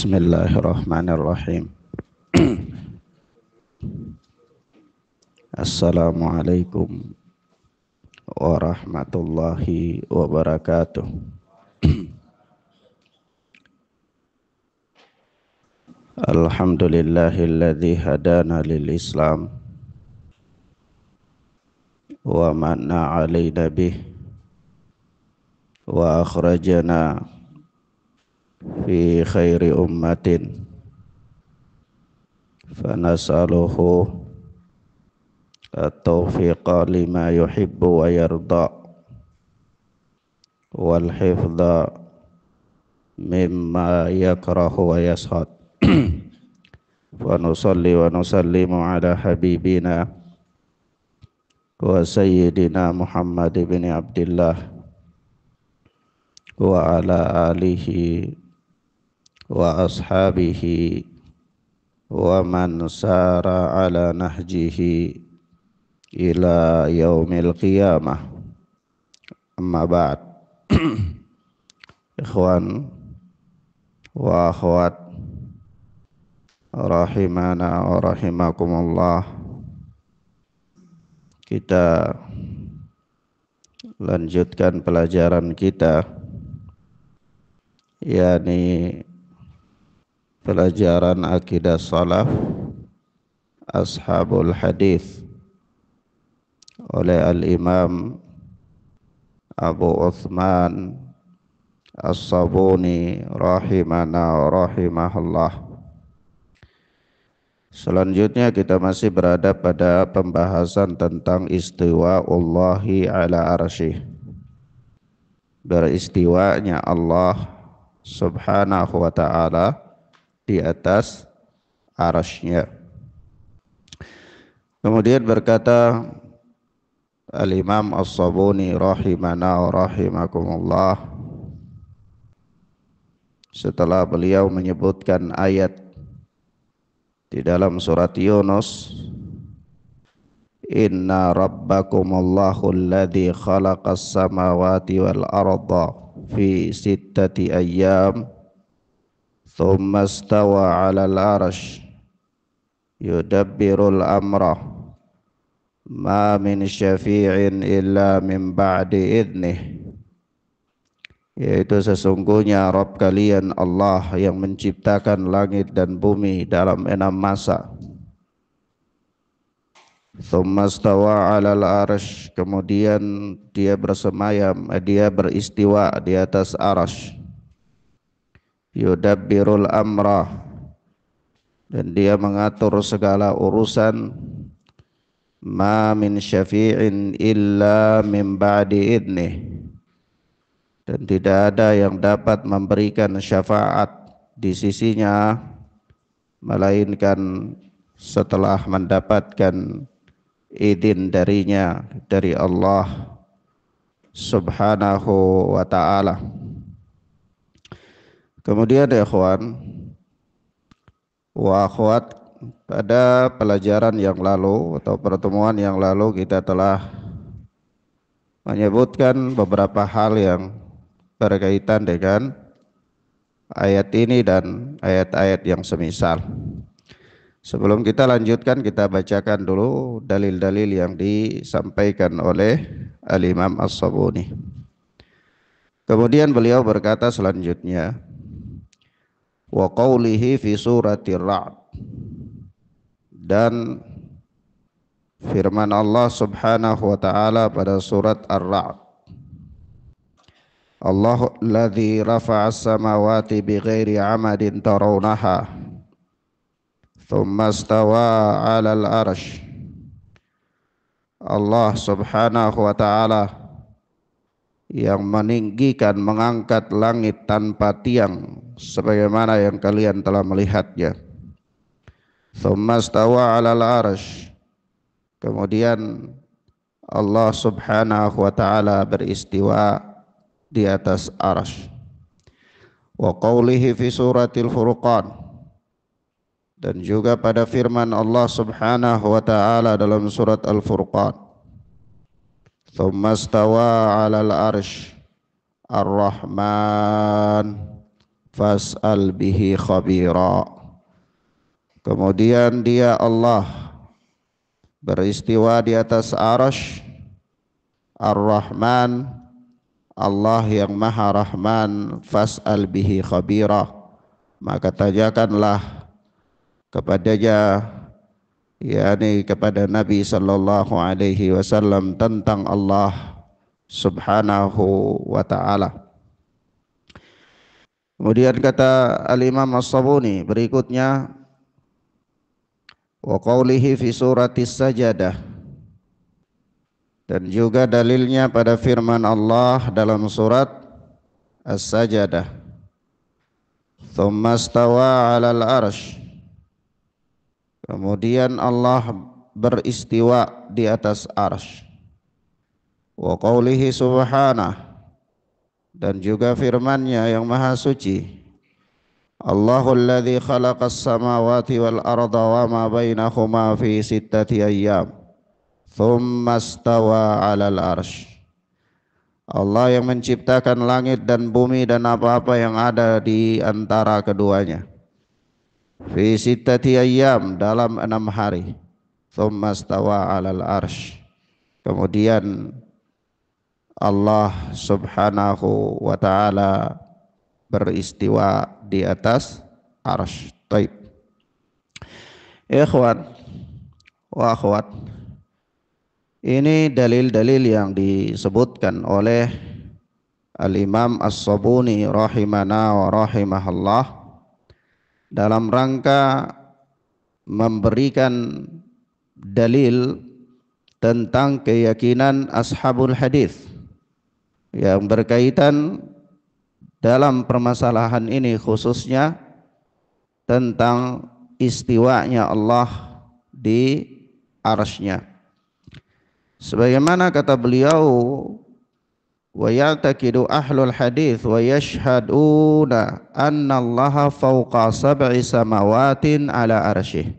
Bismillahirrahmanirrahim. Assalamualaikum warahmatullahi wabarakatuh. Alhamdulillahilladzi hadana lil Islam wa manna alaina bih wa akhrajana fi khairi ummatin fanas'aluhu at-taufiqa lima yuhibbu wa yarda wal hifdha mimma yakrahu wa yashad wa nusalli wa nusallimu ala habibina wa sayyidina Muhammad ibn Abdillah wa ala alihi wa ashabihi wa man sara ala nahjihi ila yaumil qiyamah. Amma ba'd. Ikhwan wa akhwat rahimana wa rahimakumullah, kita lanjutkan pelajaran kita, yakni pelajaran akidah salaf ashabul hadis oleh al-Imam Abu Uthman As-Sabuni rahimana wa rahimahullah. Selanjutnya kita masih berada pada pembahasan tentang istiwa Allahi ala arsyih, beristiwanya Allah subhanahu wa ta'ala di atas arasy-Nya. Kemudian berkata Al-Imam As-Sabuni rahimana wa rahimakumullah, setelah beliau menyebutkan ayat di dalam surat Yunus, Inna rabbakumullahu alladhi khalaqas samawati wal arda fi sittati ayyam thumma istawa 'alal arsh yudabbirul amra ma min syafi'in illa min ba'di idnih, yaitu sesungguhnya Rabb kalian Allah yang menciptakan langit dan bumi dalam 6 masa. Tsumma stawa 'alal arsy, kemudian dia bersemayam, dia beristiwa di atas arsy. Yudabbirul amra, dan dia mengatur segala urusan. Ma min syafi'in illa min ba'di idnih, dan tidak ada yang dapat memberikan syafaat di sisinya melainkan setelah mendapatkan izin darinya, dari Allah subhanahu wa ta'ala. Kemudian ya ikhwan wa akhwat, pada pelajaran yang lalu atau pertemuan yang lalu kita telah menyebutkan beberapa hal yang berkaitan dengan ayat ini dan ayat-ayat yang semisal. Sebelum kita lanjutkan, kita bacakan dulu dalil-dalil yang disampaikan oleh Al-Imam As-Sabuni. Kemudian beliau berkata selanjutnya, wa qawlihi fi suratir Ra'd, dan firman Allah subhanahu wa ta'ala pada surat Ar-Ra'd, Allahu alladzi rafa'as samawati bighairi 'amadin tarawnaha thumma istawa 'alal arsy. Allah subhanahu wa ta'ala yang meninggikan, mengangkat langit tanpa tiang sebagaimana yang kalian telah melihatnya. Thumma istawa 'alal arsy, kemudian Allah subhanahu wa ta'ala beristiwa di atas arsy. Wa qawlihi fi suratil Furqan, dan juga pada firman Allah subhanahu wa ta'ala dalam surat Al-Furqan, thumma istawa 'alal arsy ar-Rahman fas'al bihi khabira. Kemudian dia Allah beristiwa di atas arasy, Ar-Rahman, Allah yang Maha Rahman, fas'al bihi khabira, maka tanyakanlah kepadanya, yakni kepada Nabi sallallahu alaihi wasallam tentang Allah subhanahu wa ta'ala. Kemudian kata Al-Imam As-Sabuni berikutnya, wa qawlihi fi suratis Sajadah, dan juga dalilnya pada firman Allah dalam surat As-Sajadah, thumma stawa 'alal arsy, kemudian Allah beristiwa di atas arsy. Wa qawlihi subhanah, dan juga firman-Nya yang maha suci, Allahul ladzi khalaqas samawati wal arda wa ma bainahuma fi sittati ayyam thumma stawa 'alal arsy. Allah yang menciptakan langit dan bumi dan apa-apa yang ada di antara keduanya. Fi sittati ayyam, dalam 6 hari. Thumma stawa 'alal arsy. Kemudian Allah subhanahu wa ta'ala beristiwa di atas arsy. Taib. Ikhwan wa akhwat, ini dalil-dalil yang disebutkan oleh Al-Imam As-Sabuni rahimana wa rahimahullah dalam rangka memberikan dalil tentang keyakinan ashabul hadis yang berkaitan dalam permasalahan ini, khususnya tentang istiwanya Allah di arsy-Nya. Sebagaimana kata beliau, wa ya'taqidu ahlul hadis wa yashhaduna anna Allaha fawqa sab'i samawatin ala arsyih.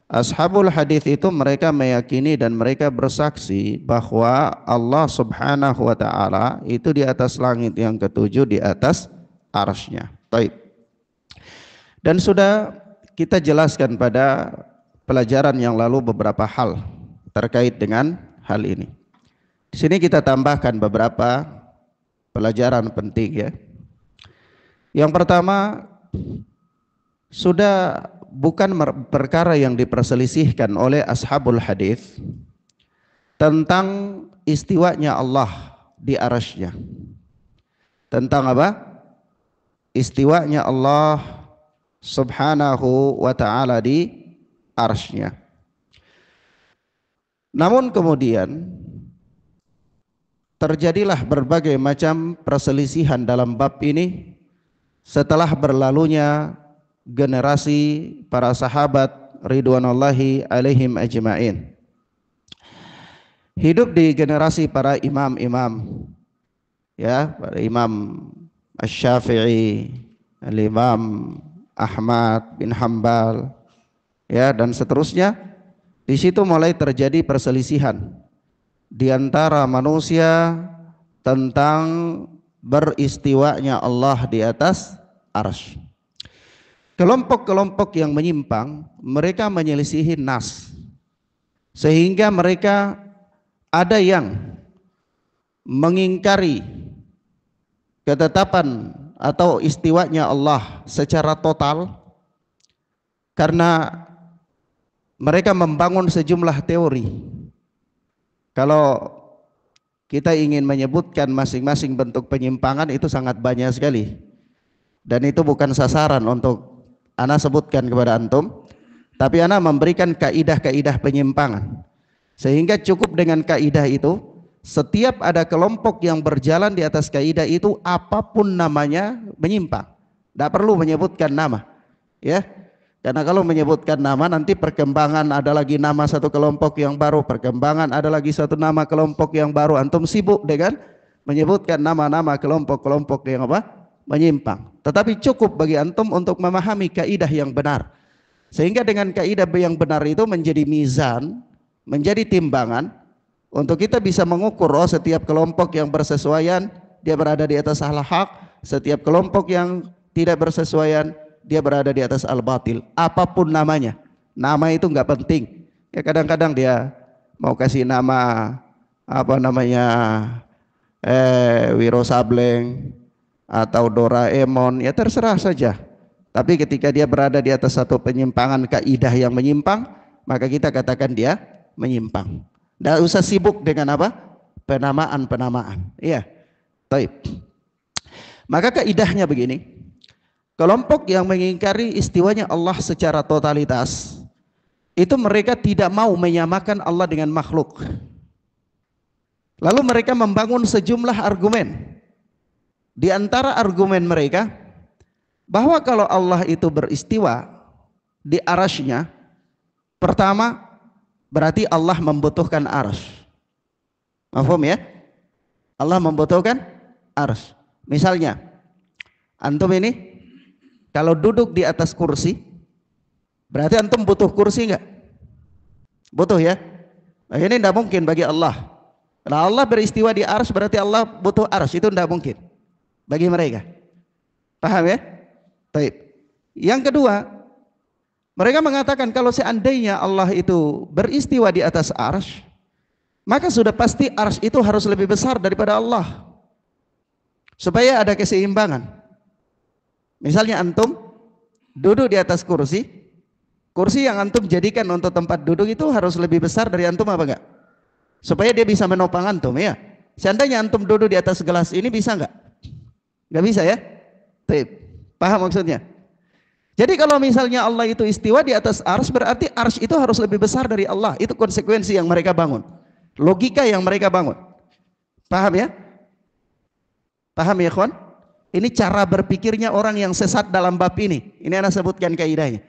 Ashabul hadis itu mereka meyakini dan mereka bersaksi bahwa Allah subhanahu wa ta'ala itu di atas langit yang ketujuh, di atas arsy-Nya. Taib. Dan sudah kita jelaskan pada pelajaran yang lalu beberapa hal terkait dengan hal ini. Di sini kita tambahkan beberapa pelajaran penting ya. Yang pertama, sudah bukan perkara yang diperselisihkan oleh ashabul hadis tentang istiwanya Allah di arsy-Nya. Tentang apa? Istiwanya Allah subhanahu wa ta'ala di arsy-Nya. Namun kemudian terjadilah berbagai macam perselisihan dalam bab ini setelah berlalunya generasi para sahabat ridwanullahi alaihim ajma'in. Hidup di generasi para imam-imam, ya, para Imam Asy-Syafi'i, Al-Imam Ahmad bin Hambal, ya, dan seterusnya. Di situ mulai terjadi perselisihan di antara manusia tentang beristiwanya Allah di atas arsy. Kelompok-kelompok yang menyimpang, mereka menyelisihi nas, sehingga mereka ada yang mengingkari ketetapan atau istiwanya Allah secara total karena mereka membangun sejumlah teori. Kalau kita ingin menyebutkan masing-masing bentuk penyimpangan itu sangat banyak sekali, dan itu bukan sasaran untuk ana sebutkan kepada antum, tapi ana memberikan kaidah-kaidah penyimpangan, sehingga cukup dengan kaidah itu. Setiap ada kelompok yang berjalan di atas kaidah itu, apapun namanya, menyimpang. Tidak perlu menyebutkan nama, ya. Karena kalau menyebutkan nama, nanti perkembangan ada lagi nama satu kelompok yang baru, perkembangan ada lagi satu nama kelompok yang baru. Antum sibuk dengan menyebutkan nama-nama kelompok-kelompok yang apa? Menyimpang. Tetapi cukup bagi antum untuk memahami kaidah yang benar. Sehingga dengan kaidah yang benar itu menjadi mizan, menjadi timbangan untuk kita bisa mengukur, oh, setiap kelompok yang bersesuaian dia berada di atas al-haq, Setiap kelompok yang tidak bersesuaian, dia berada di atas al-batil. Apapun namanya, nama itu nggak penting. Ya kadang-kadang dia mau kasih nama apa namanya Wiro Sableng atau Doraemon, ya terserah saja. Tapi ketika dia berada di atas satu penyimpangan kaidah yang menyimpang, maka kita katakan dia menyimpang. Nggak usah sibuk dengan apa? Penamaan-penamaan. Iya. Taib. Maka kaidahnya begini. Kelompok yang mengingkari istiwanya Allah secara totalitas, itu mereka tidak mau menyamakan Allah dengan makhluk. Lalu mereka membangun sejumlah argumen. Di antara argumen mereka, bahwa kalau Allah itu beristiwa di arasy-Nya, pertama berarti Allah membutuhkan arasy. Paham ya? Allah membutuhkan arasy. Misalnya, antum ini kalau duduk di atas kursi, berarti antum butuh kursi enggak? Butuh ya? Nah, ini tidak mungkin bagi Allah. Kalau Allah beristiwa di arasy berarti Allah butuh arasy, itu tidak mungkin bagi mereka. Paham ya? Baik. Yang kedua, mereka mengatakan kalau seandainya Allah itu beristiwa di atas arasy, maka sudah pasti arasy itu harus lebih besar daripada Allah, supaya ada keseimbangan. Misalnya antum duduk di atas kursi, kursi yang antum jadikan untuk tempat duduk itu harus lebih besar dari antum apa enggak? Supaya dia bisa menopang antum ya. Seandainya antum duduk di atas gelas ini bisa enggak? Enggak bisa ya? Paham maksudnya? Jadi kalau misalnya Allah itu istiwa di atas arsy, berarti arsy itu harus lebih besar dari Allah. Itu konsekuensi yang mereka bangun, logika yang mereka bangun. Paham ya? Paham ya kawan? Ini cara berpikirnya orang yang sesat dalam bab ini. Ini anak sebutkan kaidahnya.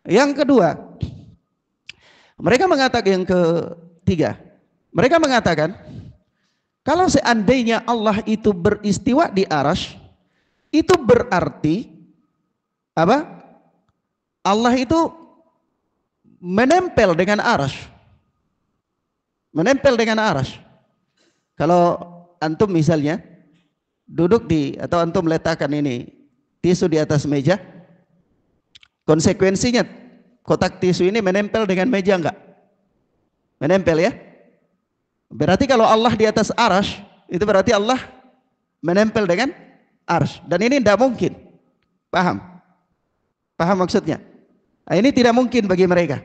Yang kedua, mereka mengatakan, yang ketiga, mereka mengatakan kalau seandainya Allah itu beristiwa di arasy, itu berarti apa? Allah itu menempel dengan arasy. Menempel dengan arasy. Kalau antum misalnya duduk di, atau antum letakkan ini tisu di atas meja, konsekuensinya kotak tisu ini menempel dengan meja enggak? Menempel ya? Berarti kalau Allah di atas arasy, itu berarti Allah menempel dengan arasy, dan ini tidak mungkin. Paham? Paham maksudnya? Nah, ini tidak mungkin bagi mereka.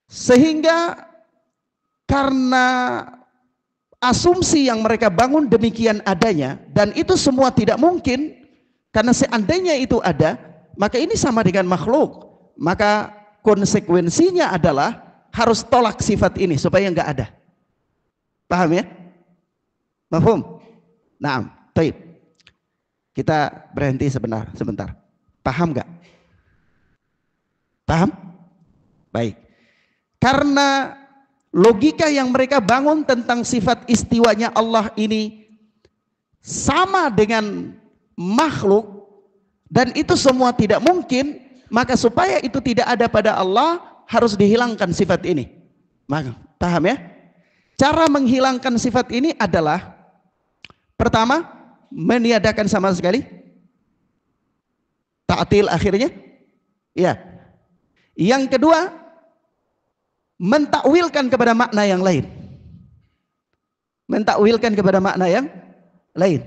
Sehingga karena asumsi yang mereka bangun demikian adanya, dan itu semua tidak mungkin, karena seandainya itu ada, maka ini sama dengan makhluk. Maka konsekuensinya adalah harus tolak sifat ini supaya enggak ada. Paham ya? Mafhum? Naam, baik. Kita berhenti sebentar. Paham enggak? Paham? Baik. Karena logika yang mereka bangun tentang sifat istiwanya Allah ini sama dengan makhluk, dan itu semua tidak mungkin, maka supaya itu tidak ada pada Allah harus dihilangkan sifat ini. Maka, paham ya? Cara menghilangkan sifat ini adalah pertama, meniadakan sama sekali, ta'til akhirnya. Ya. Yang kedua, mentakwilkan kepada makna yang lain. Mentakwilkan kepada makna yang lain.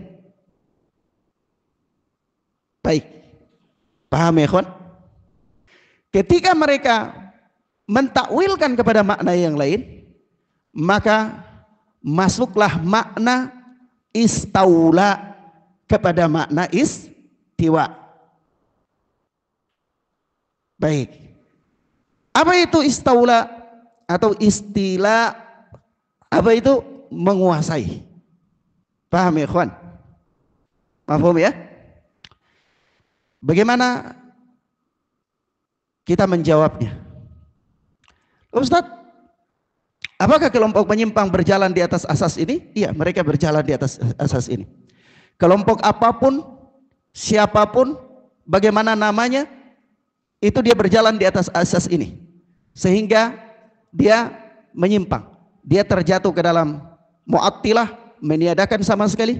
Baik. Paham ya, kawan? Ketika mereka mentakwilkan kepada makna yang lain, maka masuklah makna istaula kepada makna istiwa. Baik. Apa itu istaula atau istila? Apa itu? Menguasai. Paham ya, kawan? Paham ya? Bagaimana kita menjawabnya? Ustaz, apakah kelompok penyimpang berjalan di atas asas ini? Iya, mereka berjalan di atas asas ini. Kelompok apapun, siapapun, bagaimana namanya, itu dia berjalan di atas asas ini. Sehingga dia menyimpang. Dia terjatuh ke dalam mu'attilah, meniadakan sama sekali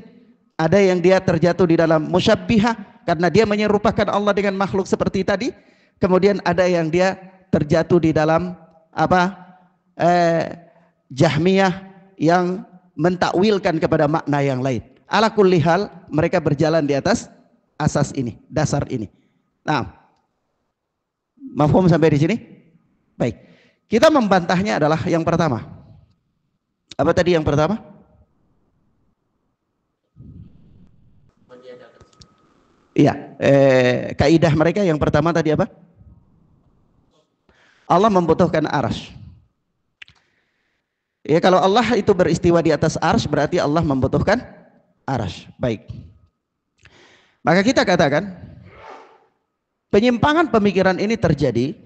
Ada yang dia terjatuh di dalam musyabbihah karena dia menyerupakan Allah dengan makhluk seperti tadi. Kemudian ada yang dia terjatuh di dalam Jahmiyah yang mentakwilkan kepada makna yang lain. Ala kulli hal, mereka berjalan di atas asas ini, dasar ini. Nah, mafhum sampai di sini? Baik. Kita membantahnya adalah yang pertama. Apa tadi yang pertama? Iya, kaidah mereka yang pertama tadi apa? Allah membutuhkan arsy. Ya, kalau Allah itu beristiwa di atas arsy berarti Allah membutuhkan arsy. Baik. Maka kita katakan penyimpangan pemikiran ini terjadi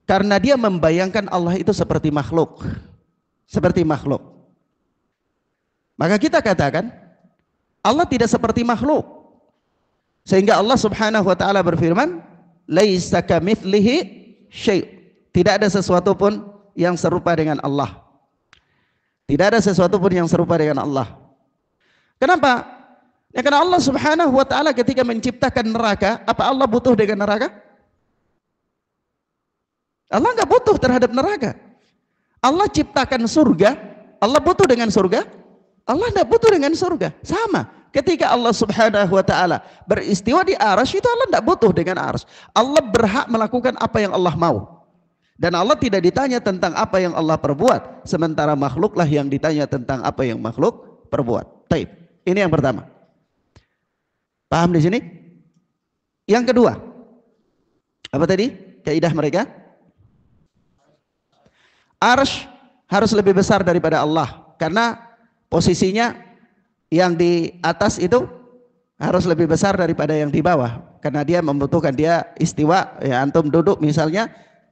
karena dia membayangkan Allah itu seperti makhluk. Seperti makhluk. Maka kita katakan Allah tidak seperti makhluk. Sehingga Allah Subhanahu wa taala berfirman, "Laisa kamitslihi syai'." Tidak ada sesuatu pun yang serupa dengan Allah. Tidak ada sesuatu pun yang serupa dengan Allah. Kenapa? Ya karena Allah Subhanahu wa taala ketika menciptakan neraka, apa Allah butuh dengan neraka? Allah enggak butuh terhadap neraka. Allah ciptakan surga, Allah butuh dengan surga? Allah enggak butuh dengan surga. Sama. Ketika Allah Subhanahu wa taala beristiwa di arsy, itu Allah enggak butuh dengan arsy. Allah berhak melakukan apa yang Allah mau. Dan Allah tidak ditanya tentang apa yang Allah perbuat, sementara makhluklah yang ditanya tentang apa yang makhluk perbuat. Taib. Ini yang pertama. Paham di sini? Yang kedua, apa tadi kaidah mereka? Arsy harus lebih besar daripada Allah, karena posisinya yang di atas itu harus lebih besar daripada yang di bawah, karena dia membutuhkan, dia istiwa. Ya, antum duduk misalnya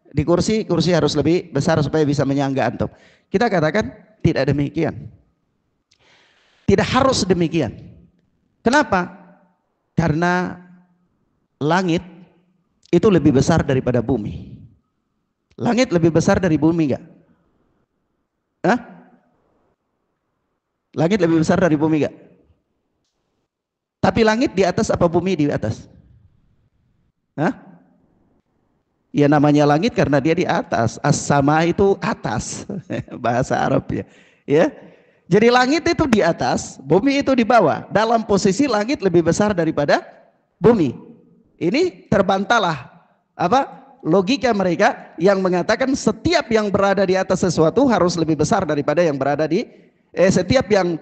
di kursi, kursi harus lebih besar supaya bisa menyangga antum. Kita katakan tidak demikian. Tidak harus demikian. Kenapa? Karena langit itu lebih besar daripada bumi. Langit lebih besar dari bumi enggak? Hah? Langit lebih besar dari bumi enggak? Tapi langit di atas apa bumi di atas? Hah? Ya namanya langit karena dia di atas. As-sama itu atas. Bahasa Arab ya. Ya. Jadi langit itu di atas, bumi itu di bawah. Dalam posisi langit lebih besar daripada bumi. Ini terbantahlah logika mereka yang mengatakan setiap yang berada di atas sesuatu harus lebih besar daripada yang berada di setiap yang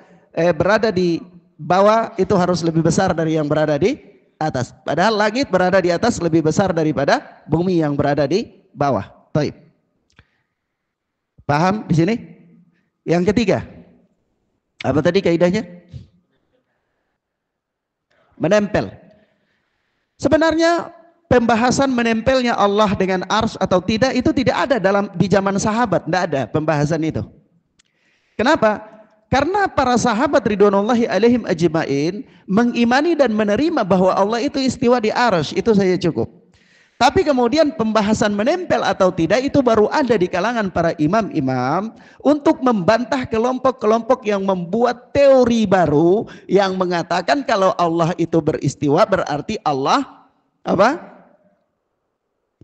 berada di bawah itu harus lebih besar dari yang berada di atas. Padahal langit berada di atas lebih besar daripada bumi yang berada di bawah. Taib. Paham di sini? Yang ketiga, apa tadi kaidahnya? Menempel. Sebenarnya pembahasan menempelnya Allah dengan arsy atau tidak itu tidak ada di zaman sahabat, tidak ada pembahasan itu. Kenapa? Karena para sahabat ridwanullahi alaihim ajma'in mengimani dan menerima bahwa Allah itu istiwa di arsy, itu saja cukup. Tapi kemudian pembahasan menempel atau tidak itu baru ada di kalangan para imam-imam untuk membantah kelompok-kelompok yang membuat teori baru yang mengatakan kalau Allah itu beristiwa berarti Allah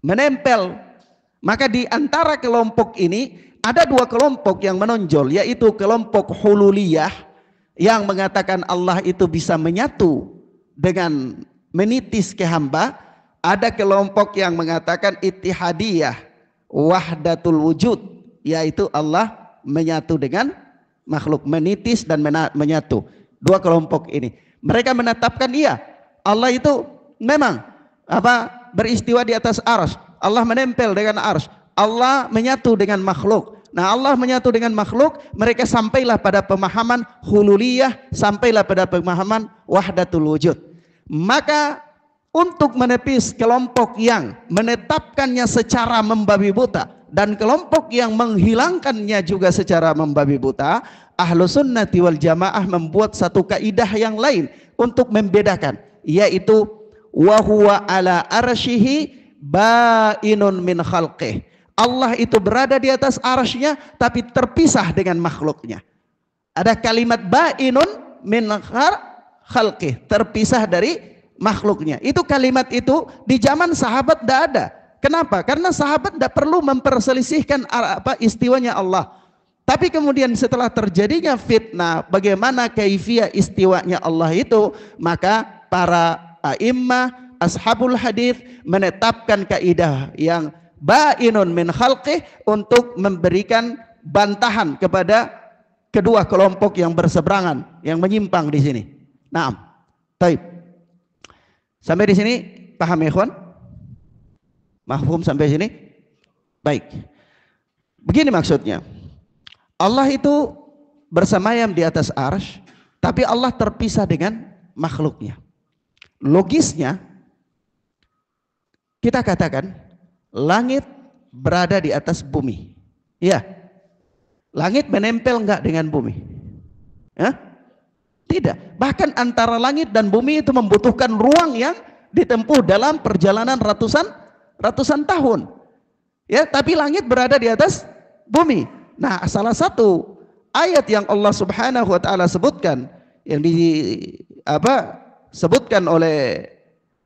menempel. Maka di antara kelompok ini ada dua kelompok yang menonjol, yaitu kelompok hululiyah yang mengatakan Allah itu bisa menyatu dengan menitis ke hamba. Ada kelompok yang mengatakan ittihadiyah, wahdatul wujud, yaitu Allah menyatu dengan makhluk, menitis dan menyatu. Dua kelompok ini mereka menetapkan iya, Allah itu memang beristiwa di atas arsy, Allah menempel dengan arsy, Allah menyatu dengan makhluk. Nah, Allah menyatu dengan makhluk, mereka sampailah pada pemahaman hululiyah, sampailah pada pemahaman wahdatul wujud. Maka untuk menepis kelompok yang menetapkannya secara membabi buta dan kelompok yang menghilangkannya juga secara membabi buta, Ahlus Sunnati wal Jamaah membuat satu kaidah yang lain untuk membedakan, yaitu wa huwa ala arsyihi bainun min khalqih. Allah itu berada di atas arsy-Nya tapi terpisah dengan makhluknya. Ada kalimat bainun min khalqih, terpisah dari makhluknya. Itu kalimat itu di zaman sahabat tidak ada. Kenapa? Karena sahabat tidak perlu memperselisihkan istiwanya Allah. Tapi kemudian setelah terjadinya fitnah, bagaimana kaifiyah istiwanya Allah itu, maka para a'immah, ashabul hadis menetapkan kaidah yang ba'inun min khalqih untuk memberikan bantahan kepada kedua kelompok yang berseberangan, yang menyimpang di sini. Naam. Taib. Sampai di sini paham ya, ikhwan? Mahfum sampai sini? Baik. Begini maksudnya. Allah itu bersemayam di atas arsy, tapi Allah terpisah dengan makhluknya. Logisnya, kita katakan langit berada di atas bumi. Ya, langit menempel enggak dengan bumi? Hah? Tidak. Bahkan antara langit dan bumi itu membutuhkan ruang yang ditempuh dalam perjalanan ratusan tahun. Ya, tapi langit berada di atas bumi. Nah, salah satu ayat yang Allah Subhanahu wa taala sebutkan yang disebutkan oleh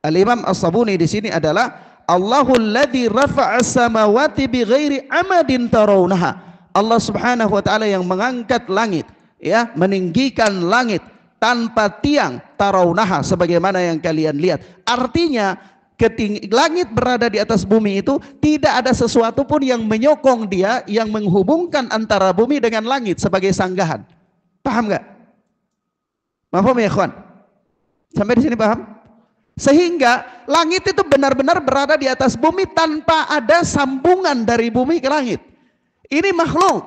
Al-Imam As-Sabuni di sini adalah Allahul ladzi rafa'a as-samawati bighairi amadin tarawnaha. Allah Subhanahu wa taala yang mengangkat langit, ya, meninggikan langit tanpa tiang, tarawnaha, sebagaimana yang kalian lihat. Artinya langit berada di atas bumi itu tidak ada sesuatu pun yang menyokong dia, yang menghubungkan antara bumi dengan langit sebagai sanggahan. Paham nggak? Paham ya, ikhwan? Sampai di sini paham? Sehingga langit itu benar-benar berada di atas bumi tanpa ada sambungan dari bumi ke langit. Ini makhluk.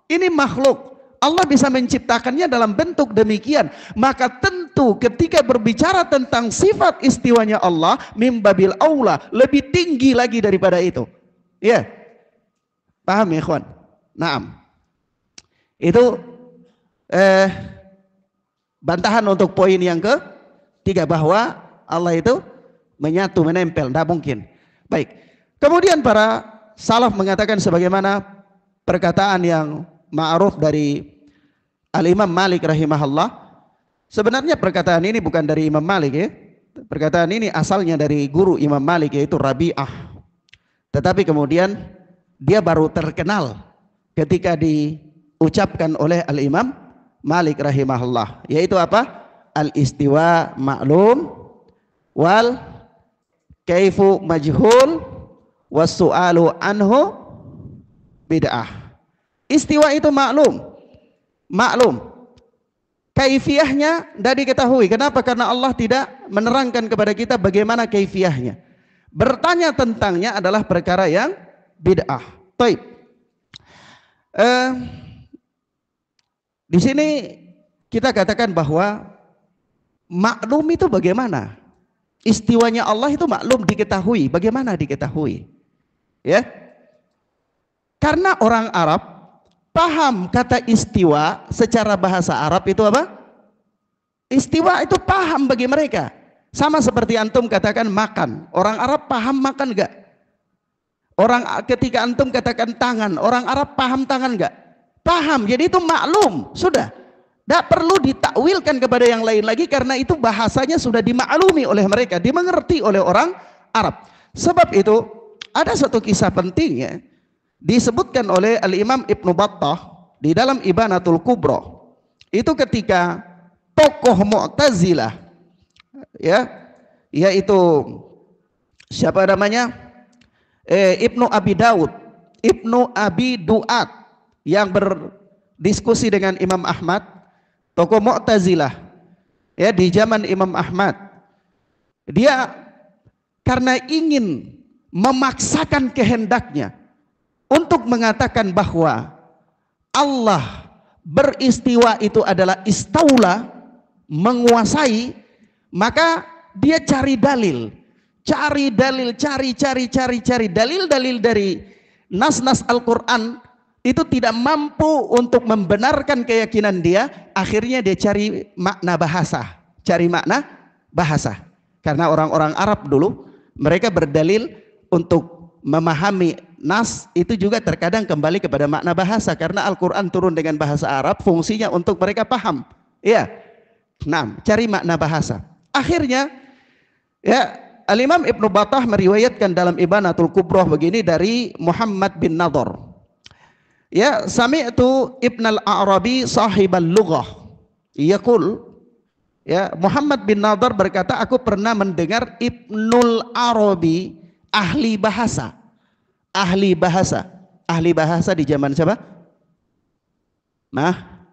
Ini makhluk. Allah bisa menciptakannya dalam bentuk demikian. Maka tentu ketika berbicara tentang sifat istiwanya Allah, mimbabil aula, lebih tinggi lagi daripada itu. Ya, paham ya, ikhwan? Naam. Itu bantahan untuk poin yang ketiga, bahwa Allah itu menyatu, menempel, tidak mungkin. Baik. Kemudian para salaf mengatakan sebagaimana perkataan yang ma'ruf dari Al-Imam Malik rahimahullah. Sebenarnya perkataan ini bukan dari Imam Malik, ya. Perkataan ini asalnya dari guru Imam Malik, yaitu Rabi'ah. Tetapi kemudian dia baru terkenal ketika diucapkan oleh Al-Imam Malik rahimahullah, yaitu apa? Al-istiwa ma'lum wal kaifu majhul was su'alu anhu bid'ah. Istiwa itu maklum. Kaifiyahnya tidak diketahui. Kenapa? Karena Allah tidak menerangkan kepada kita bagaimana kaifiyahnya. Bertanya tentangnya adalah perkara yang bid'ah. Taib. Di sini kita katakan bahwa maklum itu bagaimana? Istiwanya Allah itu maklum, diketahui. Bagaimana diketahui? Ya. Karena orang Arab paham kata istiwa secara bahasa Arab itu apa? Istiwa itu paham bagi mereka. Sama seperti antum katakan makan. Orang Arab paham makan enggak? Ketika antum katakan tangan, orang Arab paham tangan enggak? Paham. Jadi itu maklum, sudah. Tidak perlu ditakwilkan kepada yang lain lagi, karena itu bahasanya sudah dimaklumi oleh mereka, dimengerti oleh orang Arab. Sebab itu ada satu kisah penting, ya, disebutkan oleh Al-Imam Ibnu Battah di dalam Ibanatul Kubra. Itu ketika tokoh Mu'tazilah, ya, yaitu siapa namanya? Ibnu Abi Duat yang berdiskusi dengan Imam Ahmad, tokoh Mu'tazilah, ya, di zaman Imam Ahmad. Dia karena ingin memaksakan kehendaknya untuk mengatakan bahwa Allah beristiwa itu adalah istaula, menguasai, maka dia cari dalil, cari dalil dari nas-nas Al-Quran. Itu tidak mampu untuk membenarkan keyakinan dia. Akhirnya dia cari makna bahasa, karena orang-orang Arab dulu mereka berdalil untuk memahami nas itu juga terkadang kembali kepada makna bahasa, karena Al-Quran turun dengan bahasa Arab, fungsinya untuk mereka paham. Ya, Nah, cari makna bahasa. Akhirnya ya Al-Imam Ibnu Battah meriwayatkan dalam Ibanatul Kubroh begini dari Muhammad bin Nadhr. Ya, sami'tu Ibn al-Arabi sahibal lughah yaqul, ya, Muhammad bin Nadhr berkata, aku pernah mendengar Ibnul Arabi, ahli bahasa. Ahli bahasa. Ahli bahasa di zaman siapa? Nah,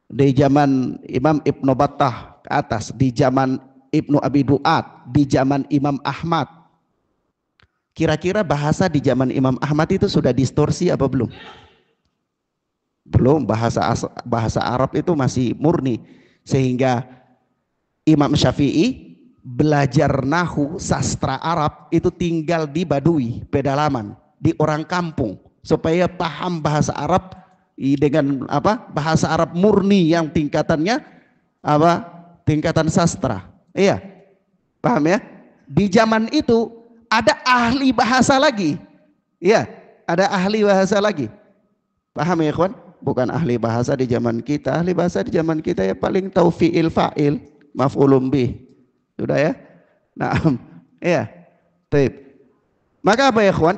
di zaman Imam Ibnu Battah ke atas, di zaman Ibnu Abi Duat, di zaman Imam Ahmad. Kira-kira bahasa di zaman Imam Ahmad itu sudah distorsi apa belum? Belum. Bahasa Arab itu masih murni, sehingga Imam Syafi'i belajar nahu sastra Arab itu tinggal di Badui, pedalaman, di orang kampung, supaya paham bahasa Arab dengan apa? Bahasa Arab murni yang tingkatannya apa? Tingkatan sastra. Iya. Paham ya? Di zaman itu ada ahli bahasa lagi. Iya, ada ahli bahasa lagi. Paham ya, kawan? Bukan ahli bahasa di zaman kita. Ahli bahasa di zaman kita ya paling tahu fi'il fa'il, maf'ulun bih. Sudah ya? Nah, iya. Baik. Maka apa ya, kawan?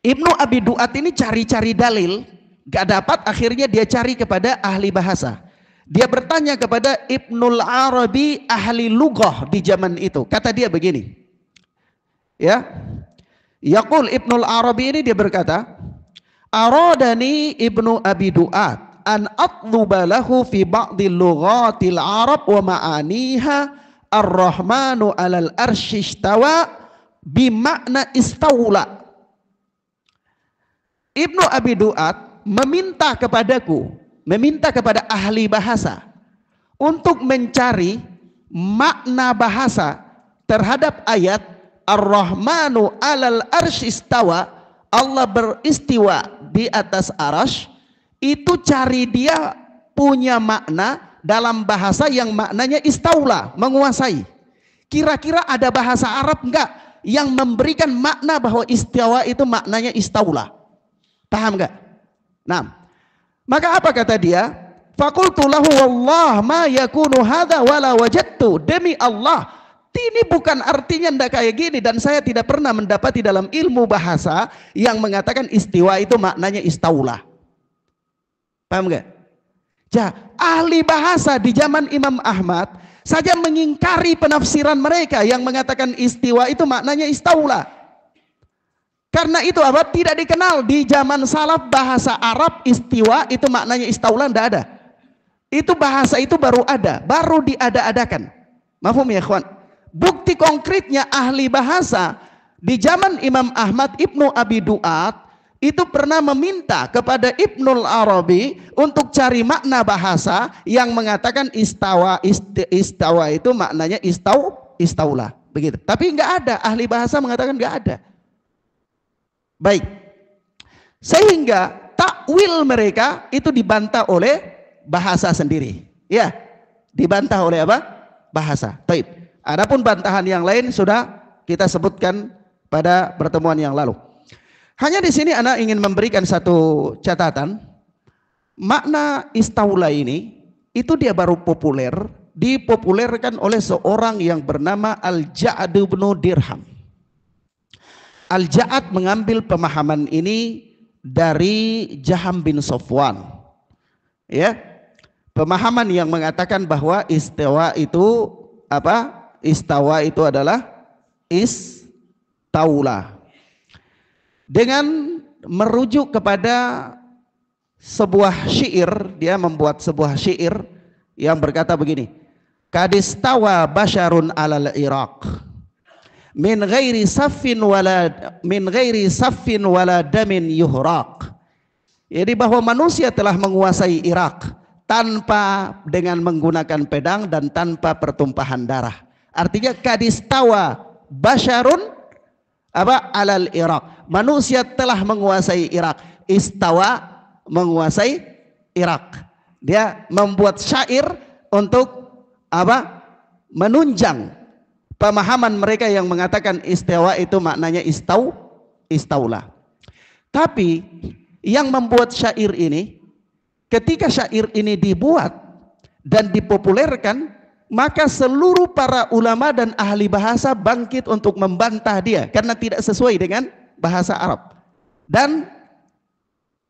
Ibnu Abi Duat ini cari-cari dalil, gak dapat, akhirnya dia cari kepada ahli bahasa. Dia bertanya kepada Ibnul Arabi, ahli lughah di zaman itu. Kata dia begini, ya, yaqul Ibnul Arabi ini dia berkata, aradani Ibnu Abi Duat an atluba lahu fi ba'dil lughatil Arab wa ma'aniha ar-Rahmanu 'alal arsy istawa bimakna istaula. Ibnu Abi Duat meminta kepadaku, meminta kepada ahli bahasa untuk mencari makna bahasa terhadap ayat Ar-Rahmanu 'alal arsy istawa, Allah beristiwa di atas arasy. Itu cari dia punya makna dalam bahasa yang maknanya istaula, menguasai. Kira-kira ada bahasa Arab enggak yang memberikan makna bahwa istiwa itu maknanya istaula? Paham enggak? Nah, maka apa kata dia? Faqultu lahu wallah ma yakunu hadza wala wajadtu. Demi Allah, ini bukan artinya ndak kayak gini, dan saya tidak pernah mendapati dalam ilmu bahasa yang mengatakan istiwa itu maknanya istaula. Paham enggak? Ja, ahli bahasa di zaman Imam Ahmad saja mengingkari penafsiran mereka yang mengatakan istiwa itu maknanya istaula. Karena itu apa? Tidak dikenal di zaman salaf bahasa Arab istiwa itu maknanya istaula, tidak ada. Itu bahasa itu baru ada, baru diada-adakan. Mafhum ya, ikhwan? Bukti konkretnya ahli bahasa di zaman Imam Ahmad, Ibnu Abi Duat itu pernah meminta kepada Ibnul Arabi untuk cari makna bahasa yang mengatakan istawa itu maknanya istaula, begitu. Tapi enggak ada, ahli bahasa mengatakan enggak ada. Baik, sehingga takwil mereka itu dibantah oleh bahasa sendiri, ya, dibantah oleh apa? Bahasa. Baik. Adapun bantahan yang lain sudah kita sebutkan pada pertemuan yang lalu. Hanya di sini anak ingin memberikan satu catatan. Makna istaula ini itu dia baru populer, dipopulerkan oleh seorang yang bernama Al-Ja'd bin Dirham. Al-Ja'd mengambil pemahaman ini dari Jaham bin Safwan. Ya. Pemahaman yang mengatakan bahwa istawa itu apa? Istawa itu adalah istaula. Dengan merujuk kepada sebuah syair, dia membuat sebuah syair yang berkata begini, kadistawa basyarun alal Iraq min ghairi saffin wala damin yuhraq. Jadi bahwa manusia telah menguasai Irak tanpa dengan menggunakan pedang dan tanpa pertumpahan darah. Artinya kadistawa basyarun apa alal Irak, manusia telah menguasai Irak. Istawa menguasai Irak. Dia membuat syair untuk apa? Menunjang pemahaman mereka yang mengatakan istiwa itu maknanya istaula. Tapi yang membuat syair ini, ketika syair ini dibuat, dan dipopulerkan, maka seluruh para ulama dan ahli bahasa bangkit untuk membantah dia karena tidak sesuai dengan bahasa Arab. Dan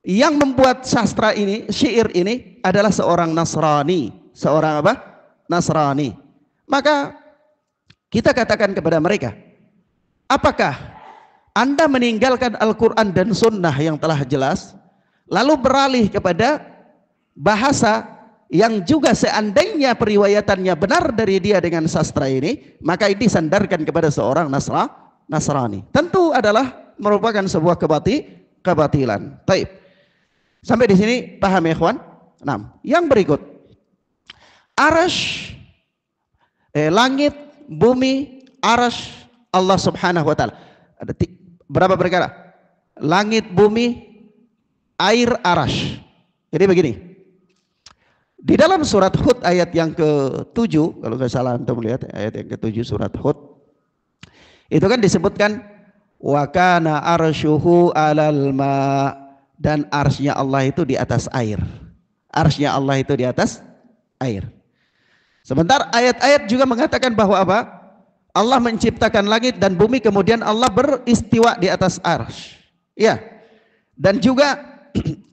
yang membuat sastra ini, syair ini adalah seorang Nasrani, seorang apa? Nasrani. Maka kita katakan kepada mereka, apakah Anda meninggalkan Al-Quran dan Sunnah yang telah jelas, lalu beralih kepada bahasa yang juga seandainya periwayatannya benar dari dia dengan sastra ini, maka ini disandarkan kepada seorang Nasrani. Tentu adalah merupakan sebuah kebatilan. Baik. Sampai di sini paham ya, ikhwan? Nah, yang berikut. Arasy, langit, bumi, arasy Allah Subhanahu wa taala. Ada berapa perkara? Langit, bumi, air, arasy. Jadi begini. Di dalam surat Hud ayat yang ke-7, kalau nggak salah antum lihat ayat yang ke-7 surat Hud, itu kan disebutkan wa kana arsyuhu 'alal ma, dan arsy-nya Allah itu di atas air. Arsy-nya Allah itu di atas air. Sebentar ayat-ayat juga mengatakan bahwa apa? Allah menciptakan langit dan bumi, kemudian Allah beristiwa di atas arsy. Ya. Dan juga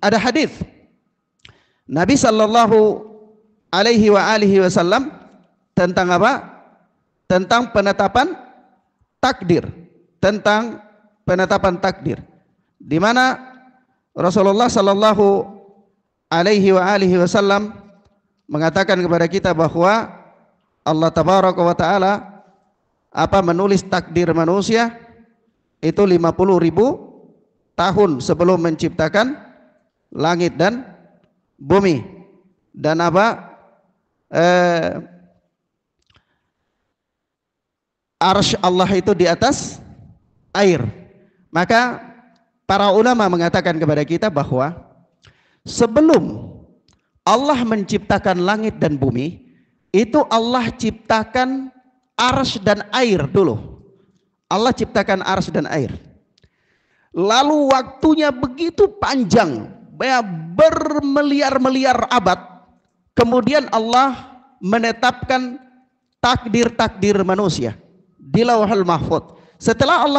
ada hadis Nabi sallallahu alaihi wasallam tentang apa? Tentang penetapan takdir, tentang penetapan takdir. Di mana Rasulullah sallallahu alaihi wasallam mengatakan kepada kita bahwa Allah tabaraka wa taala menulis takdir manusia itu 50.000 tahun sebelum menciptakan langit dan bumi, dan arsy Allah itu di atas air. Maka para ulama mengatakan kepada kita bahwa sebelum Allah menciptakan langit dan bumi, itu Allah ciptakan arsy dan air dulu. Allah ciptakan arsy dan air. Lalu waktunya begitu panjang, bermiliar-miliar abad, kemudian Allah menetapkan takdir-takdir manusia di Lauhul Mahfuz. Setelah Allah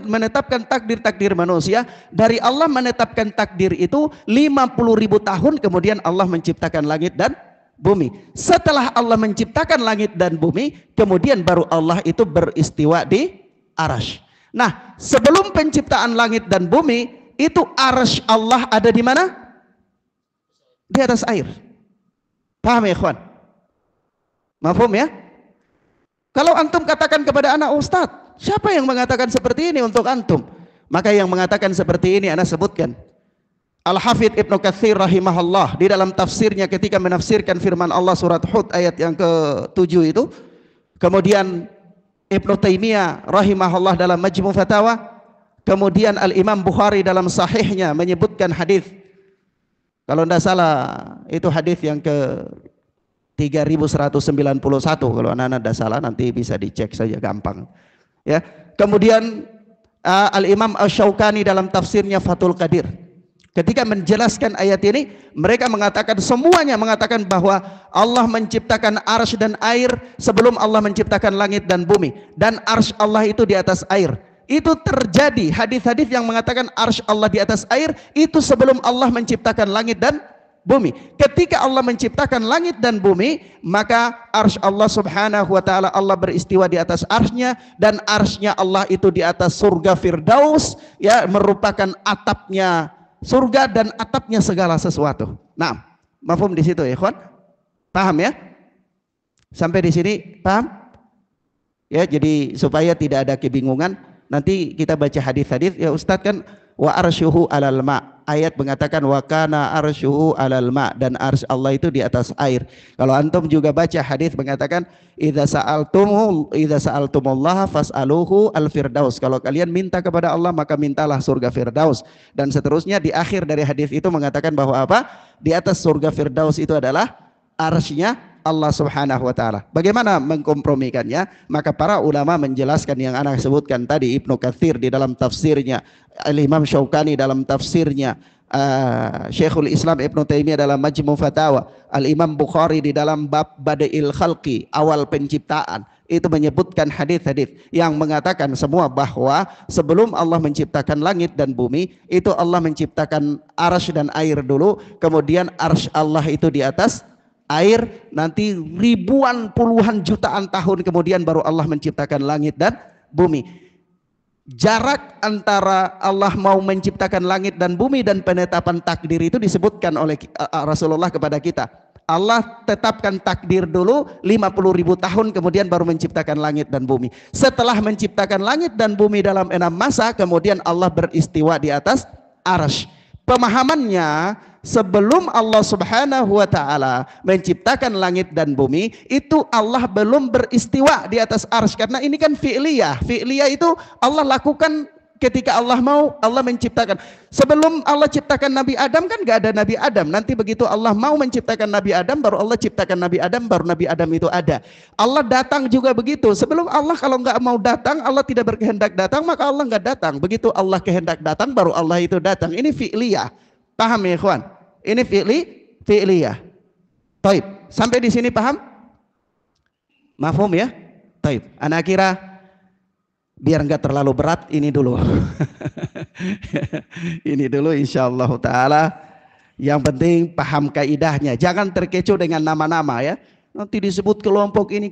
menetapkan takdir-takdir manusia, dari Allah menetapkan takdir itu 50.000 tahun kemudian Allah menciptakan langit dan bumi. Setelah Allah menciptakan langit dan bumi, kemudian baru Allah itu beristiwa di arsy. Nah, sebelum penciptaan langit dan bumi, itu arsy Allah ada di mana? Di atas air. Paham ya, ikhwan? Mafhum ya? Kalau antum katakan kepada anak, Ustadz, siapa yang mengatakan seperti ini untuk antum? Maka yang mengatakan seperti ini ana sebutkan. Al-Hafidz Ibnu Katsir rahimahullah di dalam tafsirnya ketika menafsirkan firman Allah surat Hud ayat yang ke-7 itu, kemudian Ibnu Taimiyah rahimahullah dalam Majmu' Fatawa, kemudian Al-Imam Bukhari dalam sahihnya menyebutkan hadis, kalau tidak salah itu hadis yang ke 3191, kalau anak-anak tidak salah nanti bisa dicek saja gampang ya. Kemudian Al-Imam Asy-Syaukani dalam tafsirnya Fathul Qadir ketika menjelaskan ayat ini, mereka mengatakan, semuanya mengatakan bahwa Allah menciptakan arsy dan air sebelum Allah menciptakan langit dan bumi, dan arsy Allah itu di atas air. Itu terjadi, hadis-hadis yang mengatakan arsy Allah di atas air itu sebelum Allah menciptakan langit dan bumi. Ketika Allah menciptakan langit dan bumi, maka arsy Allah subhanahu wa ta'ala, Allah beristiwa di atas arsy-Nya, dan arsy-Nya Allah itu di atas surga Firdaus, ya, merupakan atapnya surga dan atapnya segala sesuatu. Nah, mafhum di situ ya, ikhwan? Paham ya? Sampai di sini paham? Ya, jadi supaya tidak ada kebingungan, nanti kita baca hadis-hadis ya Ustadz kan wa arsyuhu 'alal ma. Ayat mengatakan wa kana arsyuhu 'alal ma, dan arsy Allah itu di atas air. Kalau antum juga baca hadis mengatakan idza sa'altumullaha fas'aluhu al-firdaus. Kalau kalian minta kepada Allah maka mintalah surga Firdaus, dan seterusnya. Di akhir dari hadis itu mengatakan bahwa apa? Di atas surga Firdaus itu adalah arsy-Nya Allah subhanahu wa ta'ala. Bagaimana mengkompromikannya? Maka para ulama menjelaskan yang anak sebutkan tadi, Ibnu Katsir di dalam tafsirnya, Al-Imam Syaukani dalam tafsirnya, Syekhul Islam Ibnu Taimiyah dalam Majmu' Fatawa, Al-Imam Bukhari di dalam bab Bada'il Khalqi, awal penciptaan, itu menyebutkan hadis-hadis yang mengatakan semua bahwa sebelum Allah menciptakan langit dan bumi, itu Allah menciptakan arsy dan air dulu, kemudian arsy Allah itu di atas air, nanti ribuan puluhan jutaan tahun kemudian baru Allah menciptakan langit dan bumi. Jarak antara Allah mau menciptakan langit dan bumi dan penetapan takdir itu disebutkan oleh Rasulullah kepada kita. Allah tetapkan takdir dulu 50.000 tahun kemudian baru menciptakan langit dan bumi. Setelah menciptakan langit dan bumi dalam 6 masa, kemudian Allah beristiwa di atas arsy. Pemahamannya, sebelum Allah Subhanahu wa taala menciptakan langit dan bumi, itu Allah belum beristiwa di atas arsy, karena ini kan fi'liyah. Fi'liyah itu Allah lakukan ketika Allah mau, Allah menciptakan. Sebelum Allah ciptakan Nabi Adam kan gak ada Nabi Adam. Nanti begitu Allah mau menciptakan Nabi Adam, baru Allah ciptakan Nabi Adam, baru Nabi Adam itu ada. Allah datang juga begitu. Sebelum Allah kalau nggak mau datang, Allah tidak berkehendak datang, maka Allah nggak datang. Begitu Allah kehendak datang, baru Allah itu datang. Ini fi'liyah. Paham ya ikhwan? Ini fi'liyah. Taib. Sampai di sini paham? Mafhum ya? Taib. Anak kira biar nggak terlalu berat, ini dulu. Ini dulu insyaallah taala. Yang penting paham kaidahnya. Jangan terkecoh dengan nama-nama ya. Nanti disebut kelompok ini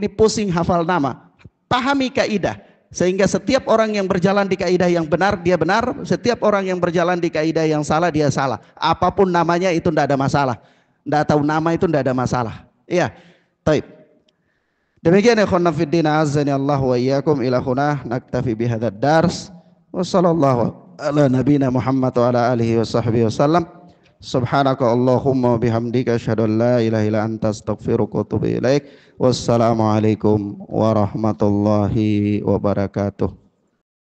pusing hafal nama. Pahami kaidah. Sehingga setiap orang yang berjalan di kaidah yang benar, dia benar. Setiap orang yang berjalan di kaidah yang salah, dia salah. Apapun namanya itu tidak ada masalah. Tidak tahu nama itu tidak ada masalah. Iya. Taib. Demikian ikhwan fillah, azani Allah wa iyyakum, ila huna naktafi bihadzal dars. Wa sallallahu ala nabiyina Muhammad wa ala alihi wa sahbihi wasallam. Subhanaka Allahumma wa bihamdika asyhadu an la ilaha illa anta astaghfiruka wa atubu ilaik. Wassalamu alaikum warahmatullahi wabarakatuh.